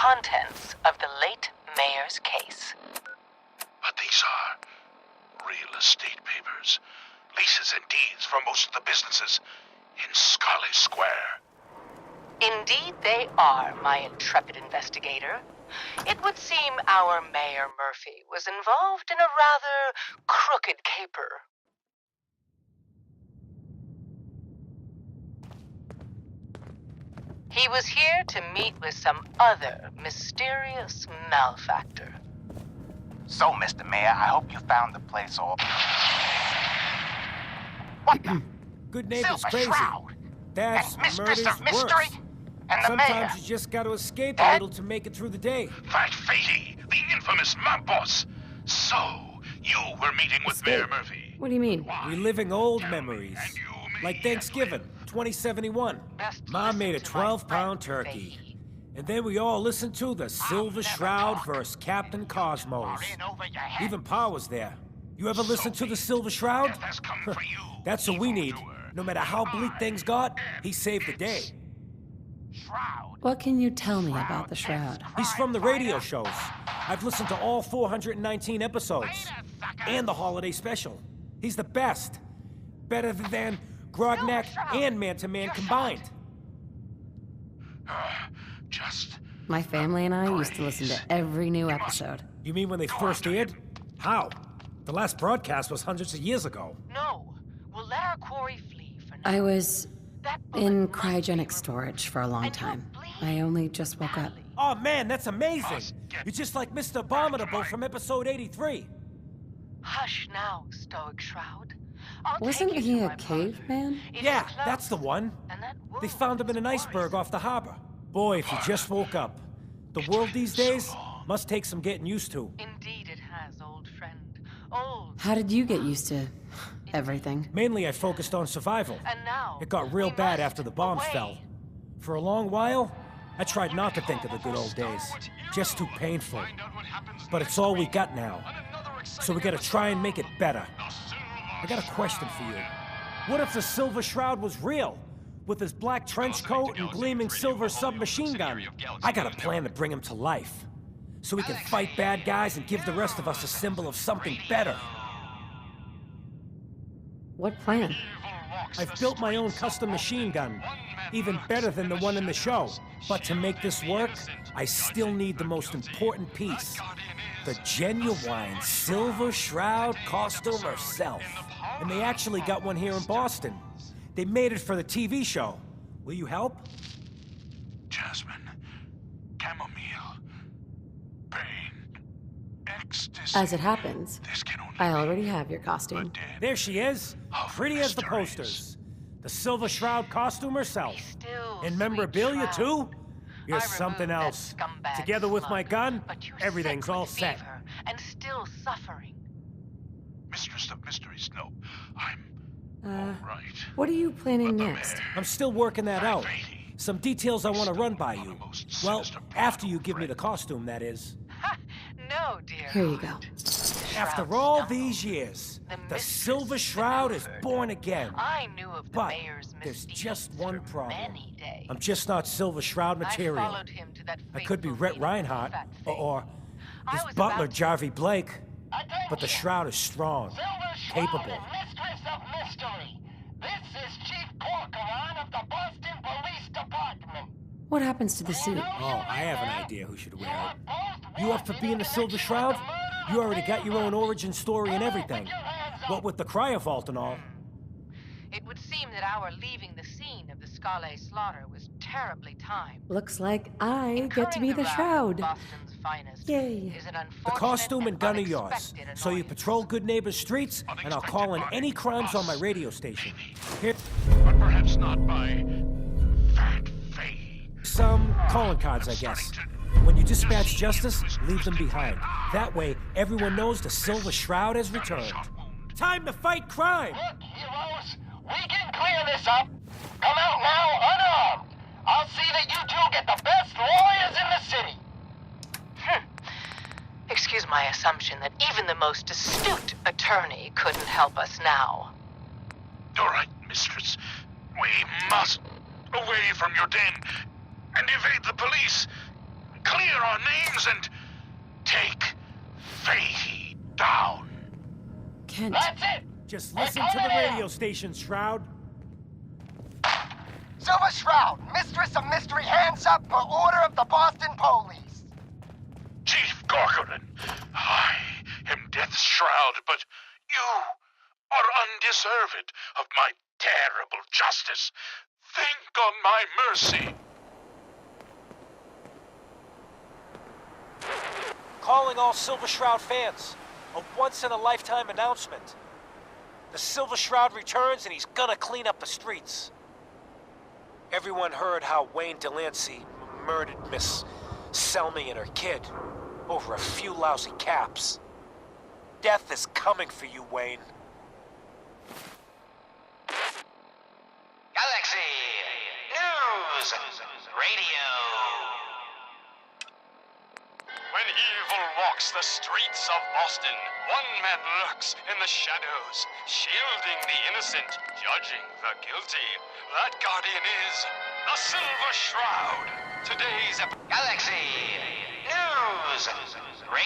contents of the late mayor's case. But these are real estate papers. Leases and deeds for most of the businesses in Scarlet Square. Indeed they are, my intrepid investigator. It would seem our Mayor Murphy was involved in a rather crooked caper. He was here to meet with some other mysterious malefactor. So, Mr. Mayor, I hope you found the place all... What the? Good neighbor's Silver crazy. Shroud! That's And Mistress murder's of Mystery? worse. And the mayor? Sometimes you just gotta escape a Dad? little to make it through the day. That Fatey, the infamous mob boss. So, you were meeting with Mayor Murphy. What do you mean? Why? Reliving old Tell me, memories. and you, me, Like Thanksgiving, 2071. Best Mom made a listen to my 12-pound friend, turkey. Fahey. And then we all listened to the Silver never Shroud talk. versus Captain Cosmos. Are in over your head. Even Pa was there. You ever listen to the Silver Shroud? Death has come for you, That's what we need. evildoer. No matter how bleak things got, he saved the day. Shroud. What can you tell me about the Shroud? He's from the radio shows. I've listened to all 419 episodes. And the holiday special. He's the best. Better than Grognak and Man to Man combined. Just My family and I used to listen to every new episode. You mean when they first aired? How? The last broadcast was hundreds of years ago. No, we'll let our quarry flee for now. I was That bullet in must cryogenic be storage for a long And you're time. bleeding I only just woke up. badly. Oh man, that's amazing! You're just like Mr. Abominable from episode 83. Hush now, Stoic Shroud. I'll Wasn't take you he to a my bunker. caveman? It is Yeah, close, that's the one. and that They wound found him in an was iceberg worrisome. off the harbor. Boy, if you just woke up. The world these days must take some getting used to. Indeed it has, old friend. Old. How did you get used to everything? Mainly I focused on survival. And now It got real we bad must after the bombs away. fell. For a long while, I tried not to think of the good old days. Just too painful. But it's all we got now. So we gotta try and make it better. I got a question for you. What if the Silver Shroud was real? With his black trench coat and gleaming silver submachine gun? I got a plan to bring him to life. So we can fight bad guys and give the rest of us a symbol of something better. What plan? I've built my own custom machine gun, even better than the one in the show. But to make this work, I still need the most important piece. The genuine Silver Shroud costume herself. And they actually got one here in Boston. They made it for the TV show. Will you help? Jasmine, chamomile, pain, ecstasy. As it happens, This can only I be already have your costume. the dead. There she is, pretty as the posters. The Silver Shroud costume herself. Still, And sweet memorabilia Shroud. too? You're I something removed that else. scumbag Together with my slug, gun, but you're everything's sick all with set. fever and still suffering. Mistress of Mysteries, no. I'm Uh, all right. what are you planning But the next? mayor, I'm still working that out. Fatey, Some details I want to run by one you. of the most Well, sinister after plot you give me the friends. costume, that is. No, dear. Here you go. After Shroud all stumbled. these years, The the mistress Silver Shroud is maneuvered. born again. I knew of the But mayor's there's misdeeds just one for problem. many days. I'm just not Silver Shroud I material. followed him to that I could be fateful Rhett meeting with Reinhardt Fat or I his was butler, about to- Jarvie Blake. I told But the you. Shroud is strong, Silver Shroud capable. and Mistress of Mystery. This is Chief Corcoran of the Boston Police Department. What happens to the suit? Oh, I have an idea who should wear it. You up for being the Silver Shroud? You already got your own origin story and everything. What with the cryovault and all. It would seem that our leaving the scene of the Scala slaughter was terribly timed. Looks like I get to Incurring be the wrath of Shroud. Boston's finest Yay. is an The unfortunate costume and gun are yours. unexpected So you annoyance. patrol Good Neighbor's streets, and I'll call in any crimes on my radio station. Here's But perhaps not by Fat Faye. some calling cards, I guess. When you dispatch justice, leave them behind. That way, everyone knows the Silver Shroud has returned. Time to fight crime! Look, heroes, we can clear this up. Come out now unarmed. I'll see that you two get the best lawyers in the city. Excuse my assumption that even the most astute attorney couldn't help us now. All right, mistress. We must away from your den and evade the police. Clear clear our names and take Fahey down. Kent. That's it! Just We're listen to the coming in. radio station, Shroud. Silver Shroud, Mistress of Mystery, hands up per order of the Boston Police. Chief Gorgonin, I am Death's Shroud, but you are undeserved of my terrible justice. Think on my mercy. Calling all Silver Shroud fans. A once-in-a-lifetime announcement. The Silver Shroud returns and he's gonna clean up the streets. Everyone heard how Wayne Delancey murdered Miss Selmy and her kid over a few lousy caps. Death is coming for you, Wayne. Galaxy News Radio. When evil walks the streets of Boston, one man lurks in the shadows, shielding the innocent, judging the guilty. That guardian is the Silver Shroud. Today's Galaxy News Radio.